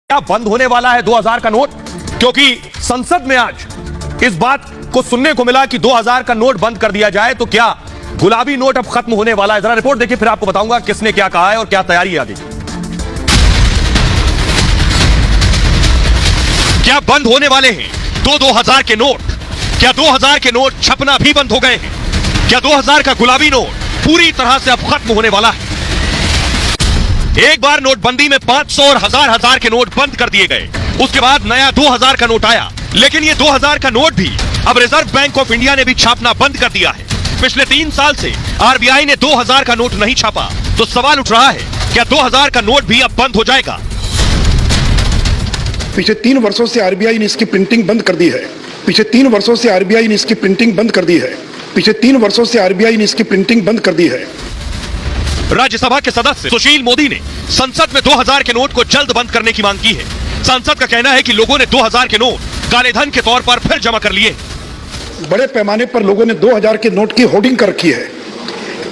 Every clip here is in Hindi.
क्या बंद होने वाला है 2000 का नोट? क्योंकि संसद में आज इस बात को सुनने को मिला कि 2000 का नोट बंद कर दिया जाए तो क्या गुलाबी नोट अब खत्म होने वाला है। जरा रिपोर्ट देखिए, फिर आपको बताऊंगा किसने क्या कहा है और क्या तैयारी है आगे। क्या बंद होने वाले हैं 2000 के नोट? क्या 2000 के नोट छपना भी बंद हो गए हैं? क्या 2000 का गुलाबी नोट पूरी तरह से अब खत्म होने वाला है? एक बार नोटबंदी में 500 और हजार के नोट बंद कर दिए गए, उसके बाद नया 2000 का नोट आया, लेकिन ये 2000 का नोट भी अब रिजर्व बैंक ऑफ इंडिया ने भी छापना बंद कर दिया है। पिछले 3 साल से आरबीआई ने 2000 का नोट नहीं छापा, तो सवाल उठ रहा है क्या 2000 का नोट भी अब बंद हो जाएगा? पिछले 3 वर्षों से आरबीआई ने इसकी प्रिंटिंग बंद कर दी है। पिछले 3 वर्षों से आरबीआई ने इसकी प्रिंटिंग बंद कर दी है। पिछले 3 वर्षों से आरबीआई ने इसकी प्रिंटिंग बंद कर दी है। राज्यसभा के सदस्य सुशील मोदी ने संसद में 2000 के नोट को जल्द बंद करने की मांग की है। सांसद का कहना है कि लोगों ने 2000 के नोट काले धन के तौर पर फिर जमा कर लिए। बड़े पैमाने पर लोगों ने 2000 के नोट की होर्डिंग कर रखी है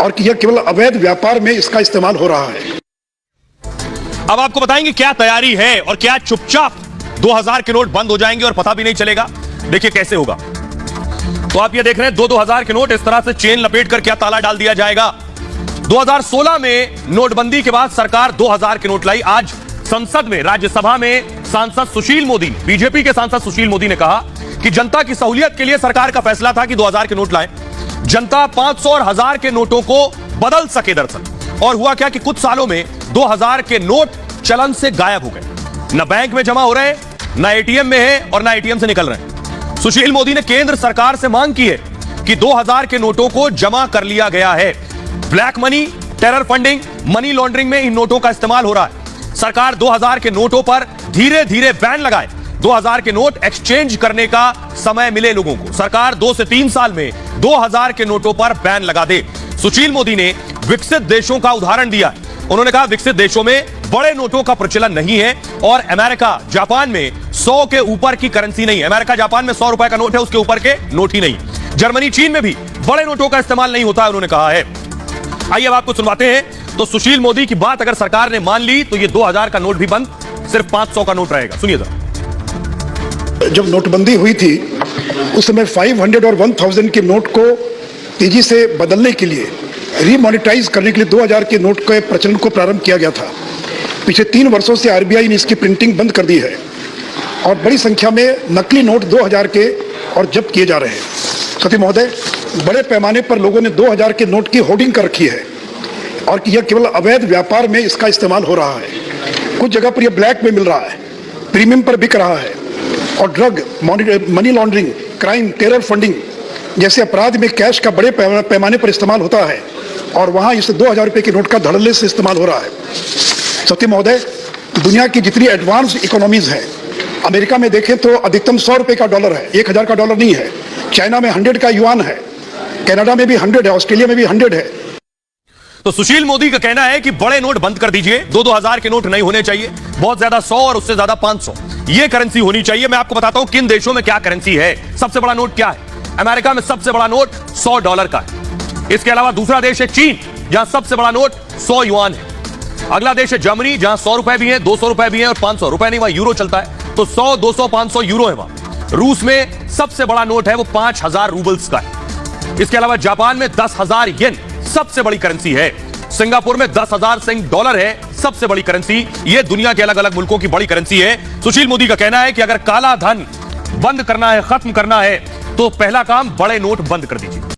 और कि यह केवल अवैध व्यापार में इसका इस्तेमाल हो रहा है। अब आपको बताएंगे क्या तैयारी है और क्या चुपचाप 2000 के नोट बंद हो जाएंगे और पता भी नहीं चलेगा। देखिए कैसे होगा। तो आप ये देख रहे हैं 2000 के नोट इस तरह से चेन लपेट कर क्या ताला डाल दिया जाएगा। 2016 में नोटबंदी के बाद सरकार 2000 के नोट लाई। आज संसद में राज्यसभा में सांसद सुशील मोदी, बीजेपी के सांसद सुशील मोदी ने कहा कि जनता की सहूलियत के लिए सरकार का फैसला था कि 2000 के नोट लाएं। जनता 500 और 1000 के नोटों को बदल सके दरअसल। और हुआ क्या कि कुछ सालों में 2000 के नोट चलन से गायब हो गए। न बैंक में जमा हो रहे, न एटीएम में है और न एटीएम से निकल रहे हैं। सुशील मोदी ने केंद्र सरकार से मांग की है कि 2000 के नोटों को जमा कर लिया गया है। Black money, terror funding, money laundering में इन नोटों का इस्तेमाल हो रहा है। सरकार 2000 के नोटों पर धीरे धीरे बैन लगाए। 2000 के नोट एक्सचेंज करने का समय मिले लोगों को। सरकार 2 से 3 साल में 2000 के नोटों पर बैन लगा दे। सुशील मोदी ने विकसित देशों का उदाहरण दिया। उन्होंने कहा विकसित देशों में बड़े नोटों का प्रचलन नहीं है और अमेरिका, जापान में 100 के ऊपर की करेंसी नहीं है। अमेरिका, जापान में 100 रुपए का नोट है, उसके ऊपर के नोट ही नहीं। जर्मनी, चीन में भी बड़े नोटों का इस्तेमाल नहीं होता है, उन्होंने कहा है। आइए अब आपको सुनवाते हैं। तो सुशील मोदी की बात अगर सरकार ने मान ली तो ये 2000 का नोट भी बंद, सिर्फ 500 का नोट रहेगा। सुनिए जरा। जब नोटबंदी हुई थी उस समय 500 और 1000 के नोट को तेजी से बदलने के लिए, रीमोनेटाइज करने के लिए 2000 के नोट के प्रचलन को प्रारंभ किया गया था। पिछले 3 वर्षों से आरबीआई ने इसकी प्रिंटिंग बंद कर दी है और बड़ी संख्या में नकली नोट 2000 के और जब्त किए जा रहे हैं। सती महोदय, बड़े पैमाने पर लोगों ने 2000 के नोट की होर्डिंग कर रखी है और कि यह केवल अवैध व्यापार में इसका इस्तेमाल हो रहा है। कुछ जगह पर यह ब्लैक में मिल रहा है, प्रीमियम पर बिक रहा है और drug, money laundering, crime, terror funding जैसे अपराध में कैश का बड़े पैमाने पर इस्तेमाल होता है और वहां इस 2000 रुपये के नोट का धड़ल्ले से इस्तेमाल हो रहा है। सत्य महोदय, दुनिया की जितनी एडवांस इकोनॉमीज हैं, अमेरिका में देखें तो अधिकतम 100 रुपये का डॉलर है, 1000 का डॉलर नहीं है। चाइना में 100 का युआन है, कनाडा में भी 100 है, ऑस्ट्रेलिया में भी 100 है। तो सुशील मोदी का कहना है कि बड़े नोट बंद कर दीजिए, 2000 के नोट नहीं होने चाहिए, बहुत ज्यादा 100 और उससे ज्यादा 500 ये करेंसी होनी चाहिए। मैं आपको बताता हूं किन देशों में क्या करेंसी है। सबसे बड़ा नोट क्या है? अमेरिका में सबसे बड़ा नोट $100 का है। इसके अलावा दूसरा देश है चीन, जहां सबसे बड़ा नोट 100 युआन है। अगला देश है जर्मनी, जहां 100 रुपए भी है, 200 रुपए भी है और 500 रुपए नहीं, वहां यूरो चलता है। तो 100, 200, 500 यूरो है वहां। रूस में सबसे बड़ा नोट है वो 5000 रूबल्स का है। इसके अलावा जापान में 10,000 येन सबसे बड़ी करेंसी है। सिंगापुर में 10,000 सिंग डॉलर है सबसे बड़ी करेंसी। ये दुनिया के अलग अलग मुल्कों की बड़ी करेंसी है। सुशील मोदी का कहना है कि अगर काला धन बंद करना है, खत्म करना है, तो पहला काम बड़े नोट बंद कर दीजिए।